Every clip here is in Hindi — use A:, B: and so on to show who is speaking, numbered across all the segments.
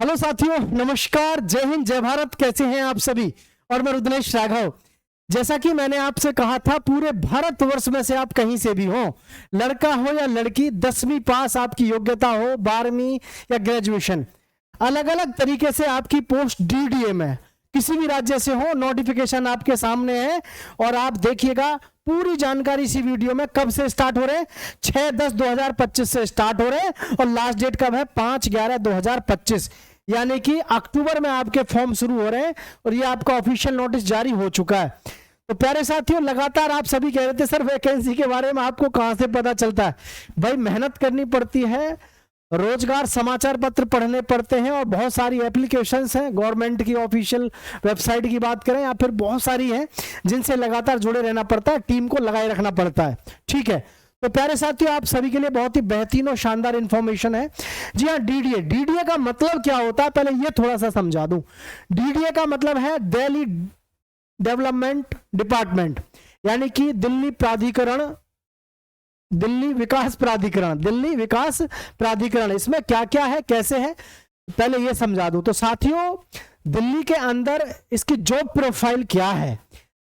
A: हेलो साथियों, नमस्कार, जय हिंद, जय भारत। कैसे हैं आप सभी? और मैं रुद्रेश राघव। जैसा कि मैंने आपसे कहा था, पूरे भारतवर्ष में से आप कहीं से भी हो, लड़का हो या लड़की, 10वीं पास आपकी योग्यता हो, 12वीं या ग्रेजुएशन, अलग अलग तरीके से आपकी पोस्ट डीडीए में किसी भी राज्य से हो, नोटिफिकेशन आपके सामने है। और आप देखिएगा पूरी जानकारी इसी वीडियो में। कब से स्टार्ट हो रहे हैं? 6/10/2025 से स्टार्ट हो रहे हैं और लास्ट डेट कब है? 5/11/2025, यानी कि अक्टूबर में आपके फॉर्म शुरू हो रहे हैं और ये आपका ऑफिशियल नोटिस जारी हो चुका है। तो प्यारे साथियों, लगातार आप सभी कह रहे थे सर वैकेंसी के बारे में आपको कहां से पता चलता है? भाई मेहनत करनी पड़ती है, रोजगार समाचार पत्र पढ़ने पड़ते हैं और बहुत सारी एप्लीकेशंस हैं। गवर्नमेंट की ऑफिशियल वेबसाइट की बात करें या फिर बहुत सारी हैं जिनसे लगातार जुड़े रहना पड़ता है, टीम को लगाए रखना पड़ता है। ठीक है, तो प्यारे साथियों, आप सभी के लिए बहुत ही बेहतरीन और शानदार इंफॉर्मेशन है। जी हाँ, डीडीए, डीडीए का मतलब क्या होता है पहले ये थोड़ा सा समझा दूं। डीडीए का मतलब है दिल्ली डेवलपमेंट डिपार्टमेंट, यानी कि दिल्ली प्राधिकरण, दिल्ली विकास प्राधिकरण, दिल्ली विकास प्राधिकरण। इसमें क्या क्या है, कैसे है, पहले ये समझा दूं। तो साथियों, दिल्ली के अंदर इसकी जॉब प्रोफाइल क्या है?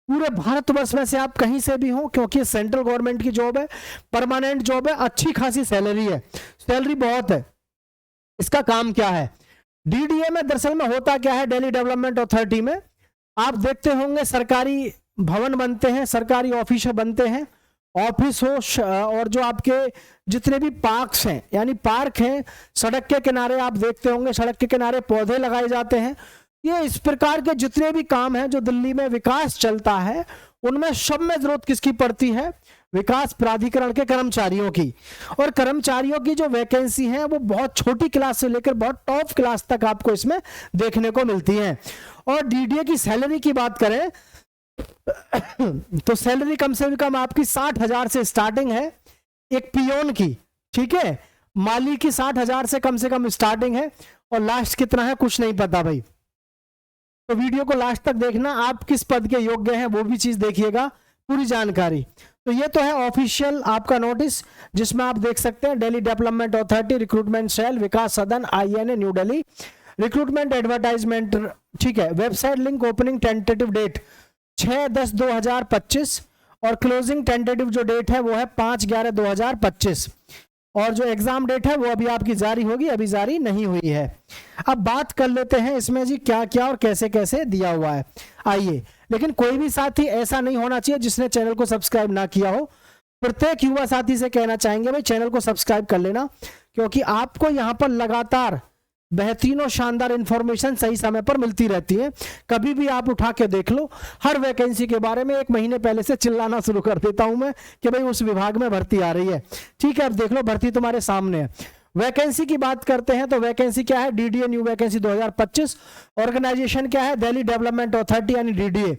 A: पूरे भारतवर्ष में से आप कहीं से भी हो, क्योंकि सेंट्रल गवर्नमेंट की जॉब है, परमानेंट जॉब है, अच्छी खासी सैलरी है, सैलरी बहुत है। इसका काम क्या है? डीडीए में दरअसल में होता क्या है, दिल्ली डेवलपमेंट अथॉरिटी में आप देखते होंगे सरकारी भवन बनते हैं, सरकारी ऑफिस बनते हैं, ऑफिस हो, और जो आपके जितने भी पार्क्स हैं, यानी पार्क हैं, सड़क के किनारे आप देखते होंगे सड़क के किनारे पौधे लगाए जाते हैं। ये इस प्रकार के जितने भी काम हैं जो दिल्ली में विकास चलता है, उनमें सब में जरूरत किसकी पड़ती है? विकास प्राधिकरण के कर्मचारियों की। और कर्मचारियों की जो वैकेंसी है वो बहुत छोटी क्लास से लेकर बहुत टॉप क्लास तक आपको इसमें देखने को मिलती है। और डीडीए की सैलरी की बात करें तो सैलरी कम से कम आपकी 60,000 से स्टार्टिंग है, एक पियोन की। ठीक है, माली की 60,000 से कम स्टार्टिंग है, और लास्ट कितना है कुछ नहीं पता भाई। तो वीडियो को लास्ट तक देखना, आप किस पद के योग्य हैं वो भी चीज देखिएगा, पूरी जानकारी। तो ये तो है ऑफिशियल आपका नोटिस, जिसमें आप देख सकते हैं Delhi development authority recruitment cell Vikas Sadan INA new Delhi recruitment advertisement. ठीक है, website link, opening tentative date 6/10/2025 और क्लोजिंग टेंटेटिव जो डेट है वो है 5/11/2025, और जो एग्जाम डेट है वो अभी आपकी जारी होगी, अभी जारी नहीं हुई है। अब बात कर लेते हैं इसमें जी क्या क्या और कैसे कैसे दिया हुआ है। आइए, लेकिन कोई भी साथी ऐसा नहीं होना चाहिए जिसने चैनल को सब्सक्राइब ना किया हो। प्रत्येक युवा साथी से कहना चाहेंगे भाई चैनल को सब्सक्राइब कर लेना, क्योंकि आपको यहाँ पर लगातार बेहतरीन और शानदार इंफॉर्मेशन सही समय पर मिलती रहती है। कभी भी आप उठा के देख लो, हर वैकेंसी के बारे में 1 महीने पहले से चिल्लाना शुरू कर देता हूं मैं कि भाई उस विभाग में भर्ती आ रही है। ठीक है, अब देख लो, भर्ती तुम्हारे सामने है। वैकेंसी की बात करते हैं तो वैकेंसी क्या है? DDA new vacancy 2025। ऑर्गेनाइजेशन क्या है? दिल्ली डेवलपमेंट अथॉरिटी यानी डीडीए।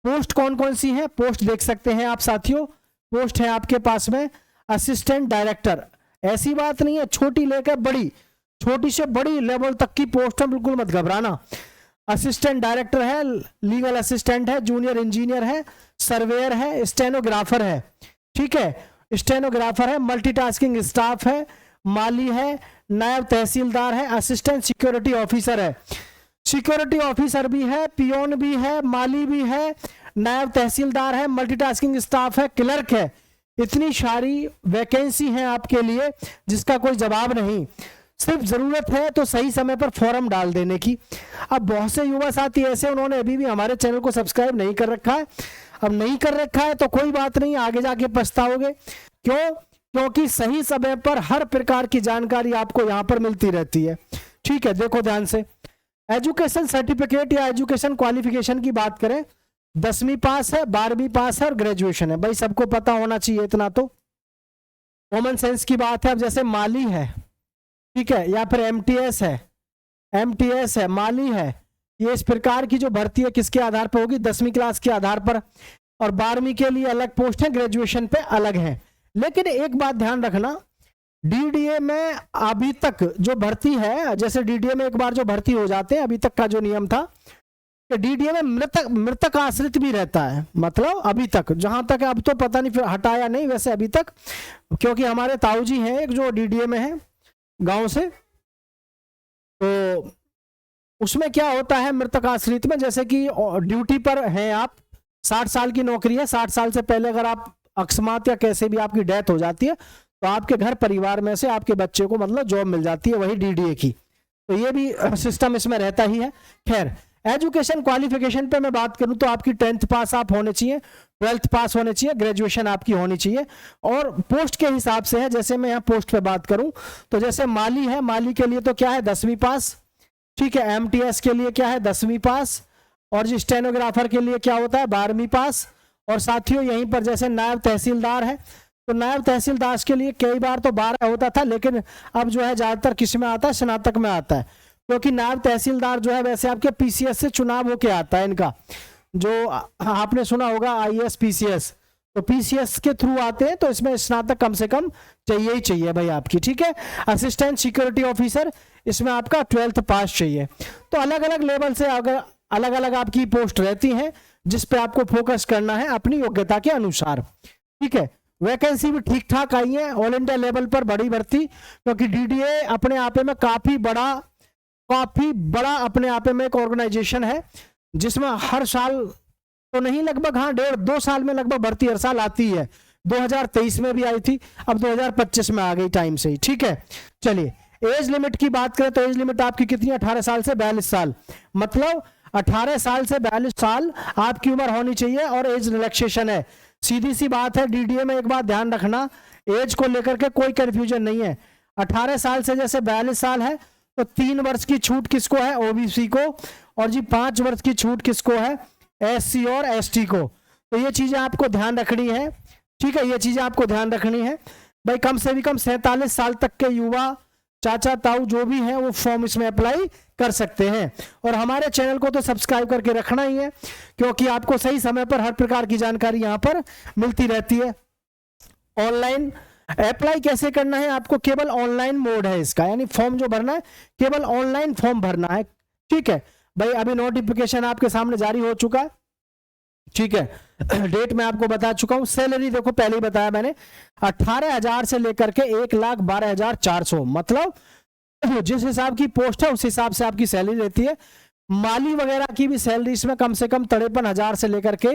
A: पोस्ट कौन कौन सी है? पोस्ट देख सकते हैं आप साथियों, पोस्ट है आपके पास में असिस्टेंट डायरेक्टर। ऐसी बात नहीं है छोटी लेकर बड़ी, छोटी से बड़ी लेवल तक की पोस्ट है, बिल्कुल मत घबराना। असिस्टेंट डायरेक्टर है, लीगल असिस्टेंट है, जूनियर इंजीनियर है, सर्वेयर है, स्टेनोग्राफर है। ठीक है, स्टेनोग्राफर है, मल्टीटास्किंग स्टाफ है, माली है, नायब तहसीलदार है, असिस्टेंट सिक्योरिटी ऑफिसर है, सिक्योरिटी ऑफिसर भी है, पियोन भी है, माली भी है, नायब तहसीलदार है, मल्टीटास्किंग स्टाफ है, क्लर्क है। इतनी सारी वैकेंसी है आपके लिए जिसका कोई जवाब नहीं। सिर्फ जरूरत है तो सही समय पर फॉर्म डाल देने की। अब बहुत से युवा साथी ऐसे उन्होंने अभी भी हमारे चैनल को सब्सक्राइब नहीं कर रखा है। अब नहीं कर रखा है तो कोई बात नहीं, आगे जाके पछताओगे। क्यों? क्योंकि सही समय पर हर प्रकार की जानकारी आपको यहां पर मिलती रहती है। ठीक है, देखो ध्यान से। एजुकेशन सर्टिफिकेट या एजुकेशन क्वालिफिकेशन की बात करें, 10वीं पास है, 12वीं पास है और ग्रेजुएशन है। भाई सबको पता होना चाहिए इतना, तो कॉमन सेंस की बात है। अब जैसे माली है, ठीक है, या फिर एमटीएस है, माली है, ये इस प्रकार की जो भर्ती है किसके आधार पर होगी? 10वीं क्लास के आधार पर। और 12वीं के लिए अलग पोस्ट है, ग्रेजुएशन पे अलग है। लेकिन एक बात ध्यान रखना, डीडीए में अभी तक जो भर्ती है, जैसे डीडीए में एक बार जो भर्ती हो जाते हैं, अभी तक का जो नियम था कि डीडीए में मृतक आश्रित भी रहता है। मतलब अभी तक, जहां तक अब तो पता नहीं फिर हटाया नहीं, वैसे अभी तक, क्योंकि हमारे ताऊ जी हैं एक जो डीडीए में है गांव से, तो उसमें क्या होता है मृतक आश्रित में, जैसे कि ड्यूटी पर हैं आप, 60 साल की नौकरी है, 60 साल से पहले अगर आप अकस्मात या कैसे भी आपकी डेथ हो जाती है तो आपके घर परिवार में से आपके बच्चे को मतलब जॉब मिल जाती है वही डीडीए की। तो ये भी सिस्टम इसमें रहता ही है। खैर, एजुकेशन क्वालिफिकेशन पे मैं बात करूं तो आपकी 10th पास आप होने चाहिए, 12th पास होने चाहिए, ग्रेजुएशन आपकी होनी चाहिए। और पोस्ट के हिसाब से है, जैसे मैं यहाँ पोस्ट पे बात करूं तो जैसे माली है, माली के लिए तो क्या है 10वीं पास, ठीक है। एमटीएस के लिए क्या है 10वीं पास, और जो स्टेनोग्राफर के लिए क्या होता है 12वीं पास। और साथियों यहीं पर जैसे नायब तहसीलदार है तो नायब तहसीलदार के लिए कई बार तो 12 होता था, लेकिन अब जो है ज्यादातर किस में आता है, स्नातक में आता है, क्योंकि नायब तहसीलदार जो है वैसे आपके पीसीएस से चुनाव होके आता है इनका, जो आपने सुना होगा आईएएस पीसीएस, तो पीसीएस के थ्रू आते हैं, तो इसमें स्नातक कम से कम चाहिए ही चाहिए भाई आपकी, ठीक है। असिस्टेंट सिक्योरिटी ऑफिसर, इसमें आपका 12th पास चाहिए। तो अलग अलग लेवल से अगर अलग अलग आपकी पोस्ट रहती हैं जिस पे आपको फोकस करना है अपनी योग्यता के अनुसार, ठीक है। वैकेंसी भी ठीक ठाक आई है, ऑल इंडिया लेवल पर बड़ी भर्ती, क्योंकि डीडीए अपने आप में काफी बड़ा अपने आप में एक ऑर्गेनाइजेशन है जिसमें हर साल तो नहीं, लगभग हाँ 1.5-2 साल में लगभग भर्ती हर साल आती है। 2023 में भी आई थी, अब 2025 में आ गई टाइम से ही, ठीक है। चलिए एज लिमिट की बात करें तो एज लिमिट आपकी कितनी, 18 साल से 42 साल, मतलब 18 साल से 42 साल आपकी उम्र होनी चाहिए। और एज रिलैक्सेशन है, सीधी सी बात है, डीडीए में एक बात ध्यान रखना, एज को लेकर के कोई कंफ्यूजन नहीं है। 18 साल से जैसे 42 साल है तो 3 वर्ष की छूट किसको है, ओबीसी को, और जी 5 वर्ष की छूट किसको है, एससी और एसटी को। तो ये चीजें आपको ध्यान रखनी है, ठीक है, ये चीजें आपको ध्यान रखनी है भाई। कम से भी कम 47 साल तक के युवा चाचा ताऊ जो भी हैं वो फॉर्म इसमें अप्लाई कर सकते हैं। और हमारे चैनल को तो सब्सक्राइब करके रखना ही है, क्योंकि आपको सही समय पर हर प्रकार की जानकारी यहाँ पर मिलती रहती है। ऑनलाइन अप्लाई कैसे करना है, आपको केवल ऑनलाइन मोड है इसका, यानी फॉर्म जो भरना है केवल ऑनलाइन फॉर्म भरना है, ठीक है भाई। अभी नोटिफिकेशन आपके सामने जारी हो चुका है, ठीक है। डेट मैं आपको बता चुका हूं। सैलरी देखो पहले ही बताया मैंने, 18,000 से लेकर के 1,12,400, मतलब जिस हिसाब की पोस्ट है उस हिसाब से आपकी सैलरी रहती है। माली वगैरह की भी सैलरी इसमें कम से कम 53,000 से लेकर के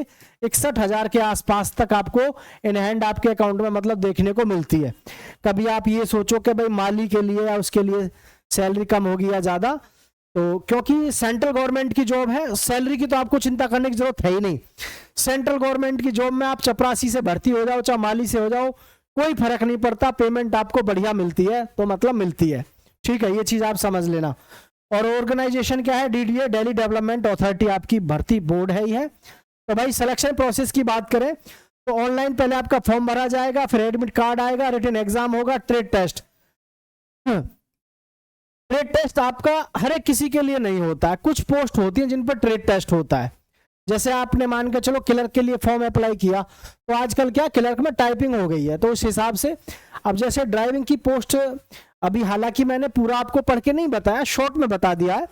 A: 61,000 के आसपास तक आपको इन हैंड आपके अकाउंट में मतलब देखने को मिलती है। कभी आप ये सोचो कि भाई माली के लिए या उसके लिए सैलरी कम होगी या ज्यादा, तो क्योंकि सेंट्रल गवर्नमेंट की जॉब है, सैलरी की तो आपको चिंता करने की जरूरत है ही नहीं। सेंट्रल गवर्नमेंट की जॉब में आप चपरासी से भर्ती हो जाओ चाहे माली से हो जाओ, कोई फर्क नहीं पड़ता, पेमेंट आपको बढ़िया मिलती है, तो मतलब मिलती है, ठीक है, ये चीज आप समझ लेना। और ऑर्गेनाइजेशन क्या है, डीडीए दिल्ली डेवलपमेंट अथॉरिटी आपकी भर्ती बोर्ड है ही है। तो भाई सिलेक्शन प्रोसेस की बात करें तो ऑनलाइन पहले आपका फॉर्म भरा जाएगा, फिर एडमिट कार्ड आएगा, रिटन एग्जाम होगा, ट्रेड टेस्ट। ट्रेड टेस्ट आपका हर एक किसी के लिए नहीं होता है, कुछ पोस्ट होती है जिन पर ट्रेड टेस्ट होता है। जैसे आपने मान के चलो क्लर्क के लिए फॉर्म अप्लाई किया, तो आजकल क्या क्लर्क में टाइपिंग हो गई है, तो उस हिसाब से अब जैसे ड्राइविंग की पोस्ट, अभी हालांकि मैंने पूरा आपको पढ़ के नहीं बताया, शॉर्ट में बता दिया है,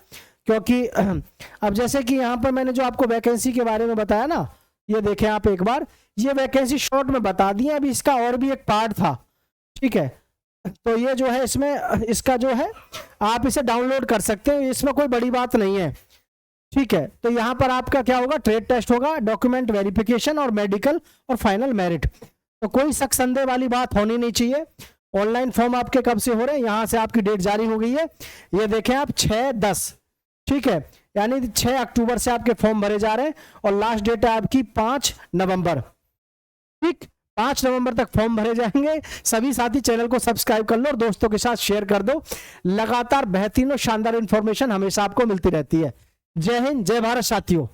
A: क्योंकि अब जैसे कि यहाँ पर मैंने जो आपको वैकेंसी के बारे में बताया ना, ये देखें आप एक बार, ये वैकेंसी शॉर्ट में बता दी है, अभी इसका और भी एक पार्ट था, ठीक है। तो ये जो है इसमें इसका जो है आप इसे डाउनलोड कर सकते हैं, इसमें कोई बड़ी बात नहीं है, ठीक है। तो यहाँ पर आपका क्या होगा, ट्रेड टेस्ट होगा, डॉक्यूमेंट वेरिफिकेशन और मेडिकल और फाइनल मेरिट। तो कोई शक संदेह वाली बात होनी नहीं चाहिए। ऑनलाइन फॉर्म आपके कब से हो रहे हैं, यहाँ से आपकी डेट जारी हो गई है, ये देखें आप 6/10, ठीक है, यानी 6 अक्टूबर से आपके फॉर्म भरे जा रहे हैं और लास्ट डेट है आपकी 5 नवंबर, ठीक, 5 नवंबर तक फॉर्म भरे जाएंगे। सभी साथी चैनल को सब्सक्राइब कर लो और दोस्तों के साथ शेयर कर दो, लगातार बेहतरीन और शानदार इंफॉर्मेशन हमेशा आपको मिलती रहती है। जय हिंद, जय भारत साथियों।